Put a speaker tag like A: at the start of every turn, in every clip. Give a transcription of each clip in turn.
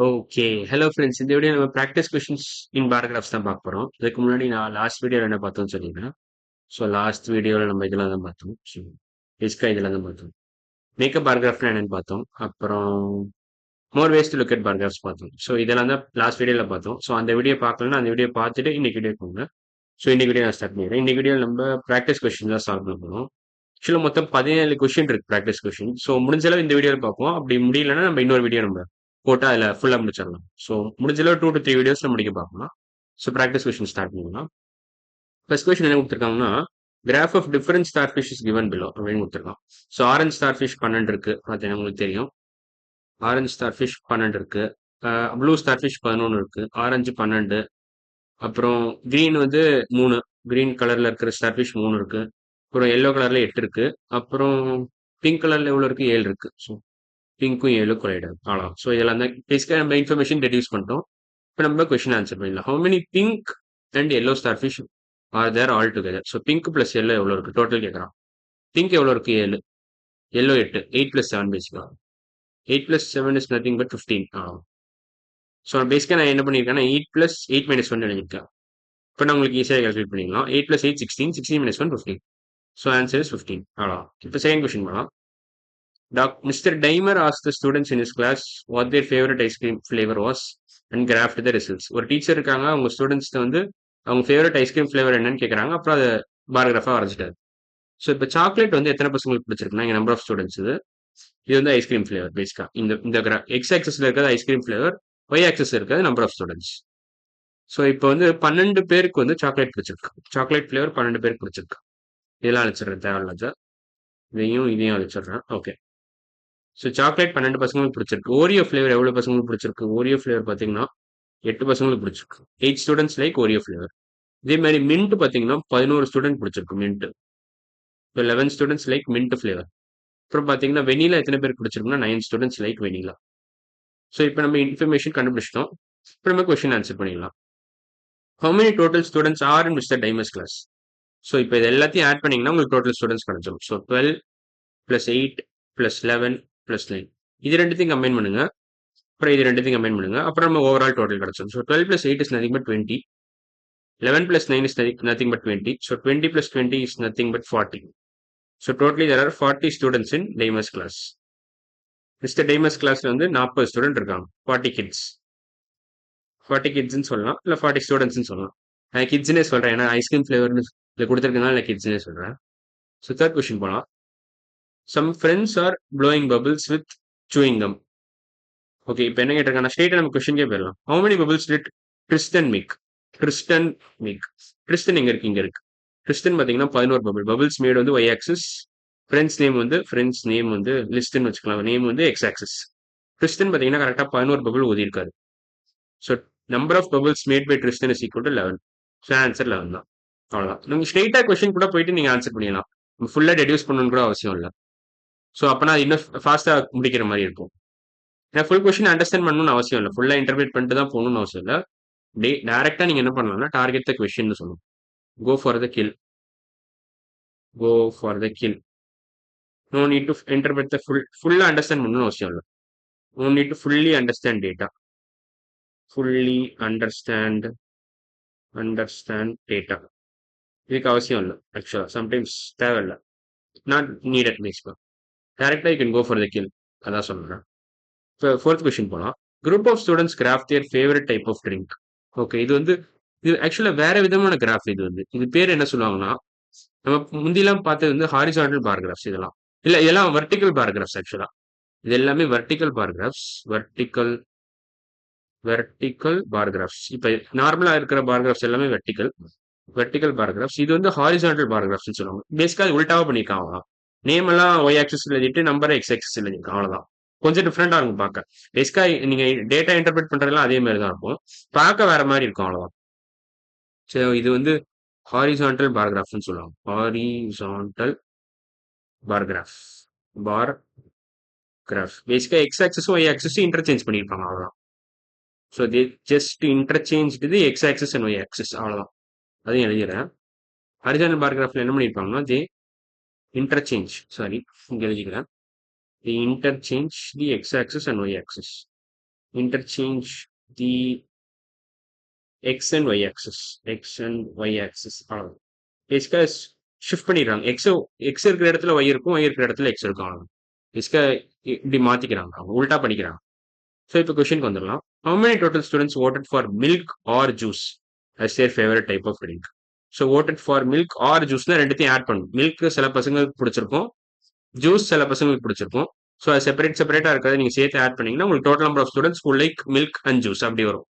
A: Okay. Hello friends. இந்த video நம்ம practice questions in பாராகிராஃப்ஸ் தான் பார்க்க போறோம். இதுக்கு முன்னாடி நான் லாஸ்ட் வீடியோல என்ன பார்த்தோம்னு சொல்லியிருந்தேன். ஸோ லாஸ்ட் வீடியோல நம்ம இதெல்லாம் தான் பார்த்தோம். ஸோ பேசிக்கா இதெல்லாம் தான் பார்த்தோம். மேக்கப் பாராகிராஃப்னா என்னன்னு பார்த்தோம். அப்புறம் more ways to look at paragraphs பார்த்தோம். ஸோ இதெல்லாம் தான் லாஸ்ட் வீடியோல பார்த்தோம். ஸோ அந்த வீடியோ பார்க்கலன்னா அந்த வீடியோ பார்த்துட்டு இன்னைக்கு வீடியோ போங்க. ஸோ இன்னைக்கு வீடியோ நான் ஸ்டார்ட் பண்ணிடுறேன். இன்னைக்கு வீடியோ நம்ம பிராக்டிஸ் கொஸ்டின் தான் சால்வ் பண்ண போறோம். ஆக்சுவலா மொத்தம் 17 கொஸ்டின் இருக்கு பிராக்டிஸ் கொஸ்டின். ஸோ முடிஞ்ச அளவு இந்த வீடியோல பார்ப்போம். அப்படி முடியலன்னா நம்ம இன்னொரு வீடியோ நம்ம போட்டு அதில் ஃபுல்லா முடிச்சிடலாம். ஸோ முடிஞ்ச அளவு 2 to 3 வீடியோஸ்ல முடிக்க பார்க்கலாம். ஸோ பிராக்டிஸ் கொஸ்டின் ஸ்டார்ட் பண்ணலாம். ஃபர்ஸ்ட் கொஸ்டின் என்ன கொடுத்துருக்காங்கன்னா graph of different starfish is given below அப்படின்னு கொடுத்துருக்கான். ஸோ ஆரஞ்ச் ஸ்டார் ஃபிஷ் 12 இருக்கு. பார்த்தீங்கன்னா உங்களுக்கு தெரியும். ஆரஞ்ச் ஸ்டார் ஃபிஷ் 12 இருக்கு. ப்ளூ ஸ்டார் ஃபிஷ் 11 இருக்கு. ஆரஞ்சு 12. அப்புறம் கிரீன் வந்து 3. கிரீன் கலர்ல இருக்கிற ஸ்டார் ஃபிஷ் 3 இருக்கு. அப்புறம் எல்லோ கலர்ல 8 இருக்கு. அப்புறம் பிங்க் கலர்ல எவ்வளவு இருக்கு? 7 இருக்கு. ஸோ பிங்க்கும் 7 கொலையிடாது. அவ்வளோ. ஸோ இதெல்லாம் தான் பேசிக்காக நம்ம இன்ஃபர்மேஷன் ரெடியூஸ் பண்ணிட்டோம். இப்போ நம்ம கொஸ்டின் ஆன்சர் பண்ணிடலாம். How many pink and yellow starfish are there all together? So pink plus yellow எவ்வளோ இருக்கு? டோட்டல் கேட்குறான். பிங்க் எவ்வளோ இருக்கு? 7. எல்லோ 8. 8 பிளஸ் 7 பேசிக்கா. 8 plus 7 is nothing but 15. So பேசிக்காக நான் என்ன பண்ணியிருக்கேன்னா 8 பிளஸ் 8 மைனஸ் 1 எழுதியிருக்கேன். இப்போ நான் உங்களுக்கு ஈஸியாக கால்குலேட் பண்ணிக்கலாம். 8 plus 8 16. 16 minus 1 15. So answer is 15. அவ்வளோ. இப்போ செகண்ட் கொஸ்டின் பண்ணலாம். Mr. Dimer asked the students in his class what their favorite ice cream flavor was and graphed the results. ஒரு டீச்சர் இருக்காங்க, அவங்க ஸ்டூடெண்ட்ஸ்க்கு வந்து அவங்க ஃபேவரட் ஐஸ்கிரீம் ஃபிளேவர் என்னன்னு கேட்குறாங்க. அப்புறம் அதை பாராகிராஃபாக வரைஞ்சிட்டாரு. ஸோ இப்போ சாக்லேட் வந்து எத்தனை பசங்களுக்கு பிடிச்சிருக்குன்னா இங்கே நம்பர் ஆஃப் ஸ்டூடெண்ட்ஸ் இது வந்து ஐஸ்கிரீம் ஃபிளேவர் பேசிக்கா. இந்த இந்த எக்ஸ் ஆக்சஸ்ல இருக்கிறது ஐஸ்கிரீம் ஃபிளேவர், ஒய் ஆக்சஸ் இருக்கிறது நம்பர் ஆஃப் ஸ்டூடெண்ட்ஸ். ஸோ இப்போ வந்து 12 பேருக்கு வந்து சாக்லேட் பிடிச்சிருக்கு. சாக்லேட் ஃபிளேவர் 12 பேருக்கு பிடிச்சிருக்கு. இதெல்லாம் அழிச்சிடுறேன், தேவையில்லாத இதையும் அழிச்சிடுறேன். ஓகே. ஸோ சாக்லேட் 12 பசங்களுக்கு பிடிச்சிருக்கு. ஓரியோ ஃபிளேவர் எவ்வளோ பசங்களுக்கு பிடிச்சிருக்கு? ஓரியோ ஃபிளேவர் பார்த்தீங்கன்னா 8 பசங்களுக்கு பிடிச்சிருக்கு. 8 ஸ்டூடெண்ட்ஸ் லைக் ஓரியோ ஃபிளேவர். இதே மாதிரி மின்ட் பார்த்தீங்கன்னா 11 ஸ்டூடெண்ட் பிடிச்சிருக்கு மின்ட். இப்போ 11 ஸ்டூடெண்ட்ஸ் லைக் மின்ட் ஃபிளேவர். அப்புறம் பார்த்தீங்கன்னா வெனிலா எத்தனை பேருக்கு பிடிச்சிருக்குன்னா 9 ஸ்டூடெண்ட்ஸ் லைக் வெனிலா. ஸோ இப்போ நம்ம இன்ஃபர்மேஷன் கண்டுபிடிச்சிட்டோம். இப்போ நம்ம கொஸ்டின் ஆன்சர் பண்ணிடலாம். How many total students are in mister Times class? So இப்போ இது எல்லாத்தையும் ஆட் பண்ணீங்கன்னா உங்களுக்கு டோட்டல் ஸ்டூடெண்ட்ஸ் கிடைச்சிடும். ஸோ 12 பிளஸ் 8 பிளஸ் 11 பிளஸ் 9 இது ரெண்டுத்தையும் கம்பைன் பண்ணுங்க. அப்புறம் இது ரெண்டுத்தையும் கம்பைன் பண்ணுங்க. அப்புறம் நம்ம ஓவரால் டோட்டல் கிடைச்சிடும். So 12 plus 8 is nothing but 20. 11 plus 9 is nothing but 20. So 20 plus 20 is nothing but 40. So totally there are 40 students in Damas class. Mr. Damas classல வந்து 40 ஸ்டூடெண்ட் இருக்காங்க. 40 கிட்ஸ். 40 கிட்ஸ்ன்னு சொல்லலாம், இல்லை 40 ஸ்டூடெண்ட்ஸ்ன்னு சொல்லலாம். நான் கிட்ஸ்னே சொல்றேன், ஏன்னா ஐஸ்கிரீம் ஃபிளேவர்னு கொடுத்துருக்கனால நான் கிட்ஸ்னே சொல்றேன். ஸோ தேர்ட் கொஸ்டின் போகலாம். Some friends are blowing bubbles with chewing gum. Okay, இப்போ என்ன கேட்டிருக்காங்க? ஸ்ட்ரெயிட்டாக நம்ம கொஸ்டின்கே போயிடலாம். How many bubbles did Kristen make? Kristen make. Kristen எங்க இருக்கு? இங்க இருக்கு. கிறிஸ்டன் பார்த்தீங்கன்னா 11 பபிள். பபிள்ஸ் மேட் வந்து ஒய் ஆக்சிஸ். ஃப்ரெண்ட்ஸ் நேம் வந்து லிஸ்ட்னு வச்சுக்கலாம். நேம் வந்து எக்ஸ் ஆக்சிஸ். கிறிஸ்டன் பார்த்தீங்கன்னா கரெக்டாக 11 பபிள் ஊதியிருக்காரு. So number of bubbles made by Kristen is equal to 11. So answer 11 தான். அவ்வளோதான். நீங்கள் ஸ்ட்ரெயிட்டாக கொஸ்டின் கூட போயிட்டு நீங்கள் ஆன்சர் பண்ணிடலாம். ஃபுல்லாக ரெடியூஸ் பண்ணணும்னு கூட அவசியம் இல்லை. ஸோ அப்போனா அது இன்னும் ஃபாஸ்ட்டாக முடிக்கிற மாதிரி இருக்கும். ஏன்னா ஃபுல் கொஸ்டின் அண்டர்ஸ்டாண்ட் பண்ணணும்னு அவசியம் இல்லை. ஃபுல்லாக இன்டர்பிரேட் பண்ணிட்டு தான் போகணும்னு அவசியம் இல்லை. டேரக்டா நீங்க என்ன பண்ணலாம்னா டார்கெட் த கொஸ்டின் சொல்லணும். Go for the kill. Go for the kill. No need to interpret the ஃபுல்லா அண்டர்ஸ்டாண்ட் பண்ணணும்னு அவசியம் இல்லை. No need to fully understand data. Fully understand data இதுக்கு அவசியம் இல்லை. ஆக்சுவலா சம்டைம்ஸ் தேவையில்லை. நாட் நீடட் பேசிக்கா. டேரக்டா you can go for the kill. அதான் சொல்றேன். இப்போ ஃபோர்த் கொஸ்டின் போலாம். Group of students graphed their favourite type of drink. Okay, இது வந்து இது ஆக்சுவலா வேற விதமான கிராஃப். இது பேர் என்ன சொல்லுவாங்கன்னா, நம்ம முந்திலாம் பார்த்தது வந்து ஹாரிசான்டல் பாராகிராஃப்ஸ். இதெல்லாம் வெர்டிகல் பாராகிராஃப்ஸ். ஆக்சுவலா இது எல்லாமே வெர்டிகல் பாராகிராஃப்ஸ். வெர்டிகல் பாராகிராஃப்ஸ். இப்ப நார்மலா இருக்கிற பாராகிராஃப்ஸ் எல்லாமே வெர்டிகல் பாராகிராஃப்ஸ். இது வந்து ஹாரிசான்டல் பாராகிராஃப்ஸ் சொல்லுவாங்க. பேசிக்கா அது உல்டாவா பண்ணிருக்காங்க. அவ்வளவுதான். நேம் எல்லாம் ஒய் ஆக்சிஸ் எழுதிட்டு நம்பர் எக்ஸ் ஆக்சிஸ் எழுதிருக்காங்க. அவ்வளவுதான். கொஞ்சம் டிஃப்ரெண்டா இருக்கும் பார்க்க. பேசிக்கா நீங்க டேட்டா இன்டர்பிரேட் பண்றதெல்லாம் அதே மாதிரி தான் இருக்கும். பார்க்க வேற மாதிரி இருக்கும். அவ்வளவுதான். ஸோ இது வந்து ஹாரிசான்டல் பாராகிராஃப்னு சொல்லுவாங்க. Horizontal bar graph. கிராஃப் பேசிக்கா எக்ஸ் ஆக்சிஸும் ஒய் ஆக்சிஸும் இன்டர்சேஞ்ச் பண்ணியிருப்பாங்க. அவ்வளோதான். ஸோ தே ஜஸ்ட் இன்டர்சேஞ்ச் இது X axis and Y axis. அவ்வளோதான். அதையும் எழுதிடுறேன். ஹரிசான்டல் பாராகிராஃப்ல என்ன பண்ணியிருப்பாங்கன்னா இன்டர்சேஞ்ச் இங்கே எழுதிக்கிறேன். The interchange the x axis and Y axis. interchange the x and y axis. அவ்வளவுதான். பேசிக்கா ஷிஃப்ட் பண்ணிடுறாங்க. எக்ஸ் இருக்கிற இடத்துல y இருக்கும், y இருக்கிற இடத்துல x இருக்கும். அவ்வளவுதான். பேசிக்கா இப்படி மாத்திக்கிறாங்க. அவங்க உல்டா பண்ணிக்கிறாங்க. ஸோ இப்போ கொஸ்டினுக்கு வந்துடலாம். How many total students voted for milk or juice as their favorite type of drink? So voted for milk or juiceனா ரெண்டுத்தையும் ஆட் பண்ணும். மில்க் சில பசங்களுக்கு பிடிச்சிருக்கும், ஜூஸ் சில பசங்களுக்கு பிடிச்சிருக்கும். ஸோ அது செப்பரேட்டா இருக்கிறத நீங்க சேர்த்து ஆட் பண்ணீங்கன்னா உங்களுக்கு total number of students who like milk and juice அப்படி வரும்.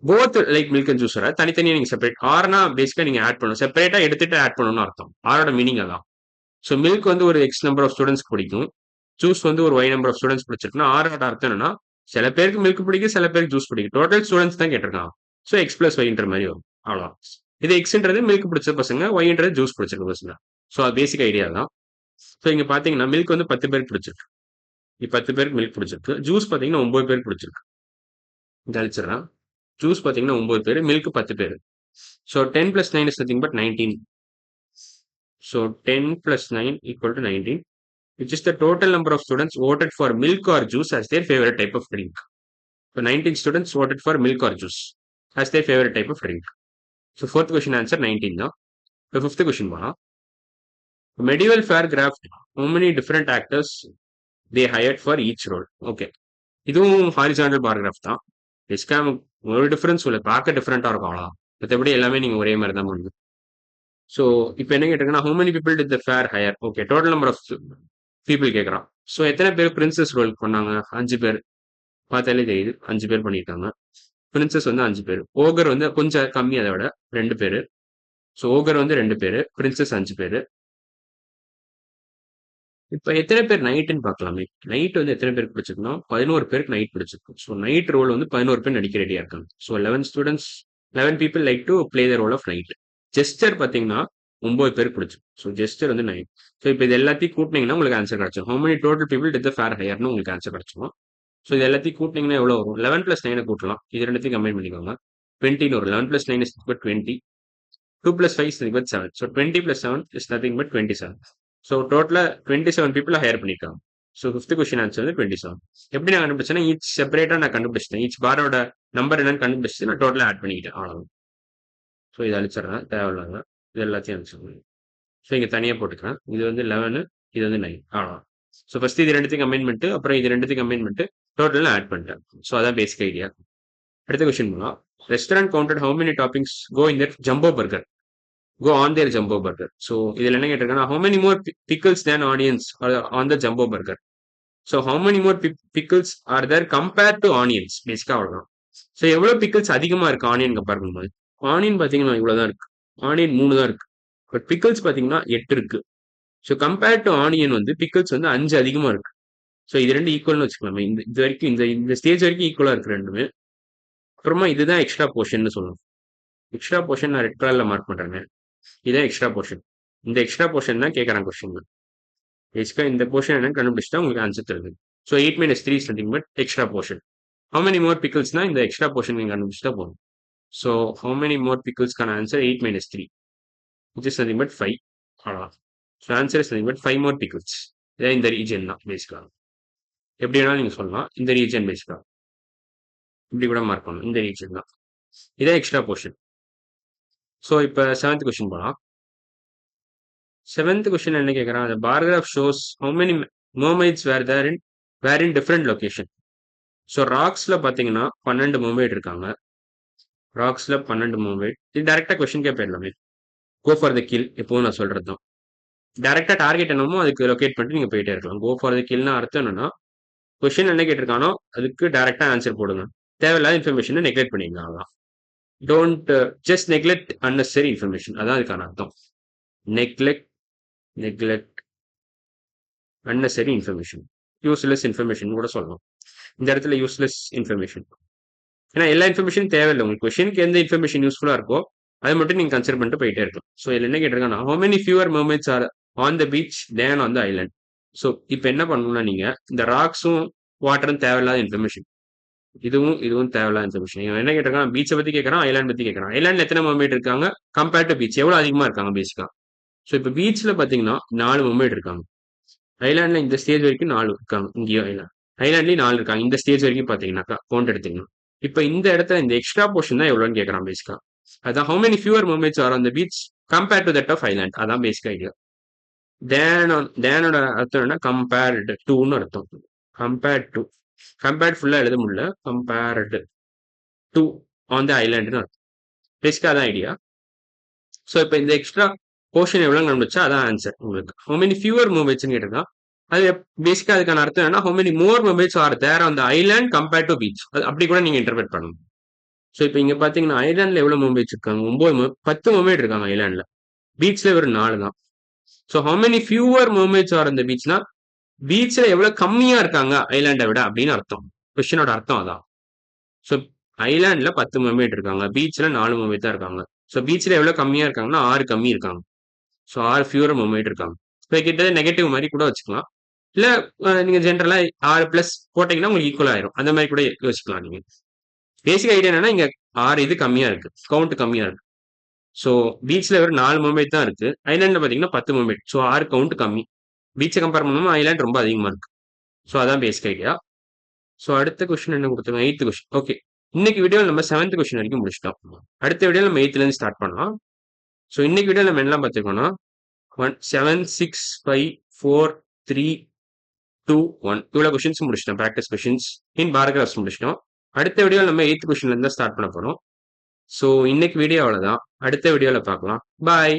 A: Both like milk and juice வர தனித்தனியா நீங்க செப்பரேட். ஆர்னா பேசிக்கா நீங்க ஆட் பண்ணணும், செப்பரேட்டா எடுத்துட்டு ஆட் பண்ணணும்னு அர்த்தம். ஆரோட மீனிங் அதான். ஸோ மில்க் வந்து ஒரு எக்ஸ் நம்பர் ஆஃப் ஸ்டூடெண்ட்ஸ்க்கு பிடிக்கும், ஜூஸ் வந்து ஒரு ஒய் நம்பர் ஆஃப் ஸ்டூடெண்ட்ஸ் பிடிச்சிருக்குன்னா ஆரோட அர்த்தம் என்னன்னா சில பேருக்கு மில்க் பிடிக்கும், சில பேருக்கு ஜூஸ் பிடிக்கும். டோட்டல் ஸ்டூடெண்ட்ஸ் தான் கேட்டிருக்காங்க. ஸோ எக்ஸ் பிளஸ் ஒய்ன்ற மாதிரி வரும். அவ்வளோதான். இது எக்ஸ்ன்றது மில்க் பிடிச்ச பசங்க, ஒய்ன்றது ஜூஸ் பிடிச்சிருக்க பசங்க. ஸோ அது பேசிக் ஐடியா தான். ஸோ இங்க பாத்தீங்கன்னா மில்க் வந்து 10 பேருக்கு பிடிச்சிருக்கு, 10 பேருக்கு மில்க் பிடிச்சிருக்கு. ஜூஸ் பாத்தீங்கன்னா 9 பேருக்கு பிடிச்சிருக்கு. கழிச்சிடறேன். ஜூஸ் பாத்தீங்கன்னா 9 பேர், மில்க் 10 பேர். So 10 plus 9 is nothing but 19. So 10 plus 9 equal to 19, which is the total number of students voted for milk or juice as their favorite type of drink. So 19 students voted for milk or juice as their favorite type of drink. So fourth question answer 19 now. The fifth question போனா, medieval fair graphed how many different actors they hired for each role. Okay, இதுவும் horizontal பார் graph தான். ESSCOM ஒரு difference இல்லை, பார்க்க டிஃபரெண்டா இருக்கும் அவ்வளோதான். மற்றபடி எல்லாமே நீங்க ஒரே மாதிரி தான் பண்ணுங்க. ஸோ இப்போ என்ன கேட்டிருக்கேன்னா how many people did the fair hire? Okay, total number of people கேட்குறான். ஸோ எத்தனை பேர் பிரின்சஸ் ரோல் பண்ணாங்க? 5 பேர். பார்த்தாலே தெரியுது 5 பேர் பண்ணியிருக்காங்க. பிரின்சஸ் வந்து 5 பேர். ஓகர் வந்து கொஞ்சம் கம்மி, அதை விட 2 பேர். ஸோ ஓகர் வந்து 2 பேர், பிரின்சஸ் 5 பேர். இப்போ எத்தனை பேர் நைட்டுன்னு பார்க்கலாமே. நைட் வந்து எத்தனை பேருக்கு பிடிச்சிருக்குன்னா 11 பேருக்கு நைட் பிடிச்சிருக்கு. ஸோ நைட் ரோல் வந்து 11 பேர் நடிக்க ரெடியா இருக்காங்க. So 11 people like to play the role of knight. Jester பார்த்தீங்கன்னா 9 பேருக்கு பிடிச்சிருக்கு. ஸோ ஜெஸ்டர் வந்து 9. ஸோ இப்போ இது எல்லாத்தையும் கூட்டினீங்கன்னா உங்களுக்கு ஆன்சர் கிடைச்சிடும். How many total people did the fair ஹையர்னு உங்களுக்கு ஆன்சர் கிடைச்சிடும். ஸோ இது எல்லாத்தையும் கூட்டினீங்கன்னா எவ்வளோ வரும்? 11 plus 9 கூட்டலாம். இது ரெண்டுத்தையும் கம்பைன் பண்ணிக்கோங்க. 20 வரும். 11 plus 9 is 20. 2 plus 5 is 7. So 20 plus 7 is nothing but 27. So டோட்டலா 27 பீப்புளை ஹையர் பண்ணிருக்காங்க. ஸோ ஃபிஃப்த் கொஸ்டின் ஆன்சர் வந்து 27. எப்படி நான் கண்டுபிடிச்சேன்னா ஈச் செப்பரேட்டா நான் கண்டுபிடிச்சிட்டேன். ஈச் பாரோட நம்பர் என்னன்னு கண்டுபிடிச்சு நான் டோட்டலா ஆட் பண்ணிக்கிட்டேன். அவ்வளவு. ஸோ இதை அழிச்சிடறேன், தேவையில்லாத இது எல்லாத்தையும் அழிச்சிடுறேன். ஸோ இங்க தனியா போட்டுக்கிறேன். இது வந்து 11, இது வந்து 9. அவ்வளோதான். ஸோ ஃபர்ஸ்ட் இது ரெண்டுத்தையும் கம்பைன் பண்ணிட்டு அப்புறம் இது ரெண்டுத்தையும் கம்பைன் பண்ணிட்டு டோட்டலா ஆட் பண்ணிட்டேன். ஸோ அதான் பேசிக் ஐடியா. அடுத்த கொஸ்டின் போனா, restaurant counted how many toppings go in that jumbo burger? Go on their jumbo burger. So இதுல என்ன கேட்டிருக்காங்கன்னா how many more pickles than onions are on the jumbo burger? So how many more pickles are there compared to onions? பேசிக்கா அவ்வளவுதான். So எவ்வளவு pickles அதிகமா இருக்கு onion compare பண்ணும்போது? Onion பாத்தீங்கன்னா இவ்வளவுதான் இருக்கு, ஆனியன் 3 தான் இருக்கு. பட் பிக்கிள்ஸ் பாத்தீங்கன்னா 8 இருக்கு. ஸோ கம்பேர் டு ஆனியன் வந்து பிக்கிள்ஸ் வந்து 5 அதிகமா இருக்கு. ஸோ இது ரெண்டு ஈக்குவல்னு வச்சுக்கலாமே. இந்த இது வரைக்கும் இந்த ஸ்டேஜ் வரைக்கும் ஈக்குவலா இருக்கு ரெண்டுமே. அப்புறமா இதுதான் எக்ஸ்ட்ரா போர்ஷன் சொல்லணும். எக்ஸ்ட்ரா போர்ஷன் நான் ரெட் கலர்ல மார்க் பண்றேன். இதான் எக்ஸ்ட்ரா போர்ஷன். இந்த எக்ஸ்ட்ரா போர்ஷன் தான் கேட்கறாங்க கொஸ்டின். பேசிக்கா இந்த போர்ஷன் என்னன்னு கண்டுபிடிச்சா உங்களுக்கு ஆன்சர் தருது. So 8 minus 3 is nothing but extra portion. How many more பிக்கிள்ஸ்னா இந்த எக்ஸ்ட்ரா போர்ஷன் நீங்க கண்டுபிடிச்சா போதும். ஸோ ஹவு மெனி மோர் பிக்கிள்ஸ்க்கான answer 8 minus 3, which is nothing but 5. அவ்வளோதான். So answer is nothing but 5 more pickles. இதான் இந்த ரீஜன் தான் பேசிக்கா. எப்படி வேணாலும் நீங்க சொல்லலாம். இந்த ரீஜன் பேசிக்கா இப்படி கூட மார்க் பண்ணணும். இந்த ரீஜன் தான். இதான் எக்ஸ்ட்ரா போர்ஷன். ஸோ இப்போ 7th கொஸ்டின் போலாம். 7th கொஸ்டின் என்ன கேட்கறான்? the bar graph shows how many mermaids were in different location. So ராக்ஸ்ல பாத்தீங்கன்னா 12 mermaid இருக்காங்க. ராக்ஸ்ல 12 mermaid. இது டைரக்டா கொஸ்டின்கே போயிடலாமே. கோ ஃபார் த கில் எப்பவும் நான் சொல்றது தான். டைரக்டா டார்கெட் என்னமோ அதுக்கு லொகேட் பண்ணிட்டு நீங்க போயிட்டே இருக்கலாம். கோ ஃபார் த கில்னா அர்த்தம் என்னன்னா கொஸ்டின் என்ன கேட்டிருக்கானோ அதுக்கு டைரக்டா ஆன்சர் போடுங்க. தேவையில்லாத இன்ஃபர்மேஷனை நெக்லெக்ட் பண்ணிக்கலாம். அதான். Don't just neglect unnecessary information. அதான் அதுக்கான அர்த்தம். Neglect unnecessary information, useless information கூட சொல்லலாம். இந்த இடத்துல யூஸ்லெஸ் இன்ஃபர்மேஷன். ஏன்னா எல்லா இன்ஃபர்மேஷனும் தேவையில்லை. உங்களுக்கு கொஸ்டினுக்கு எந்த இன்ஃபர்மேஷன் யூஸ்ஃபுல்லா இருக்கோ அதை மட்டும் நீங்க கன்சிடர் பண்ணிட்டு போயிட்டே இருக்கும். ஸோ இதுல என்ன கேட்டிருக்காங்கன்னா how many fewer mermaids are on the beach than on the island? So இப்போ என்ன பண்ணணும்னா நீங்க இந்த ராக்ஸும் வாட்டரும் தேவையில்லாத இன்ஃபர்மேஷன், இதுவும் தேவையில்லாத இன்ஃபர்மேஷன். இவன் என்ன கேட்டிருக்கான்? பீச்சை பத்தி கேட்கறான், ஐலாண்ட் பத்தி கேட்கறான். ஐலாண்ட்ல எத்தனை mermaid இருக்காங்க கம்பேர்ட் டு பீச்? எவ்வளவு அதிகமா இருக்காங்க பேசிக்கா? ஸோ இப்போ பீச்ல பாத்தீங்கன்னா 4 mermaid இருக்காங்க. ஐலாண்ட்ல இந்த ஸ்டேஜ் வரைக்கும் 4 இருக்காங்க. இங்கேயும் ஐலாண்ட் ஐலாண்ட்லயும் 4 இருக்காங்க. இந்த ஸ்டேஜ் வரைக்கும் பாத்தீங்கன்னாக்கா கவுண்ட் எடுத்தீங்கன்னா. இப்ப இந்த இடத்துல இந்த எக்ஸ்ட்ரா போர்ஷன் தான் எவ்வளோன்னு கேட்கறான் பேசிக்கா. அதான் how many fewer moments are on the beach compared to that of island. அதான் பேசிக் ஐடியா. தேனோட அர்த்தம் என்ன? கம்பேர்டு டுன்னு அர்த்தம். Compared to. கம்பேர்ட் ஃபுல்லா எழுத முடியல. கம்பேர்டு டு ஆன் த ஐலாண்ட்னு அர்த்தம். பேசிக்கா அதான் ஐடியா. ஸோ இப்போ இந்த எக்ஸ்ட்ரா போர்ஷன் எவ்வளோ கண்டுபிடிச்சா அதான் ஆன்சர் உங்களுக்கு. ஹோ மெனி ஃபியூவர் மூமெண்ட்ஸ்னு கேட்டிருக்கா. அது பேசிக்கா அதுக்கான அர்த்தம் என்ன? How many more moments are there on the island compared to beach. அது அப்படி கூட நீங்க இன்டர்பிரட் பண்ணணும். ஸோ இப்போ இங்க பாத்தீங்கன்னா ஐலாண்ட்ல எவ்வளவு மூமெண்ட்ஸ் இருக்காங்க? 10 மூமெண்ட் இருக்காங்க ஐலாண்ட்ல. பீச்ல ஒரு 4 தான். ஸோ ஹோ மெனி ஃபியூவர் மூமெண்ட்ஸ் ஆர் அந்த பீச்னா பீச்ல எவ்வளவு கம்மியா இருக்காங்க ஐலாண்டை விட அப்படின்னு அர்த்தம். கொஸ்டினோட அர்த்தம் அதான். ஸோ ஐலாண்ட்ல 10 மூமெண்ட் இருக்காங்க, பீச்ல 4 மூமெண்ட் தான் இருக்காங்க. ஸோ பீச்ல எவ்வளவு கம்மியா இருக்காங்கன்னா 6 கம்மி இருக்காங்க. ஸோ 6 ஃபியூவர் மூமெண்ட் இருக்காங்க. இப்போ கிட்ட நெகட்டிவ் மாதிரி கூட வச்சுக்கலாம். இல்ல நீங்க ஜென்ரலா 6 பிளஸ் போட்டீங்கன்னா உங்களுக்கு ஈக்குவல் ஆயிரும். அந்த மாதிரி கூட யோசிக்கலாம் நீங்க. பேசிக் ஐடியா என்னன்னா இங்க 6 இது கம்மியா இருக்கு, கவுண்ட் கம்மியா இருக்கு. ஸோ பீச்ல ஒரு 4 மூமெண்ட் தான் இருக்கு, ஐலாண்ட்ல பாத்தீங்கன்னா 10 மூமெண்ட். ஸோ 6 கவுண்ட் கம்மி. பீச்சை கம்பேர் பண்ணும்போது ஐலாண்ட் ரொம்ப அதிகமா இருக்கு. ஸோ அதான் பேசிக் ஐடியா. ஸோ அடுத்த கொஸ்டின் என்ன கொடுத்துருங்க? 8th question. ஓகே, இன்னைக்கு வீடியோ நம்ம 7th கொஸ்டின் வரைக்கும் முடிச்சிட்டோம். அடுத்த வீடியோ நம்ம 8th இருந்து ஸ்டார்ட் பண்ணலாம். ஸோ இன்னைக்கு வீடியோ நம்ம என்ன பார்த்துக்கோன்னா 7, 6, 5, 4, 3, 2, 1 இவ்வளோ கொஸ்டின்ஸ் முடிச்சிட்டோம். ப்ராக்டிஸ் கொஸ்டின்ஸ் இன் பாராகிராஃப்ஸ் முடிச்சிட்டோம். அடுத்த வீடியோ நம்ம 8th கொஸ்டின்ல இருந்து ஸ்டார்ட் பண்ண போறோம். ஸோ இன்னைக்கு வீடியோ அவ்வளோதான். அடுத்த வீடியோவில் பார்க்கலாம். பாய்.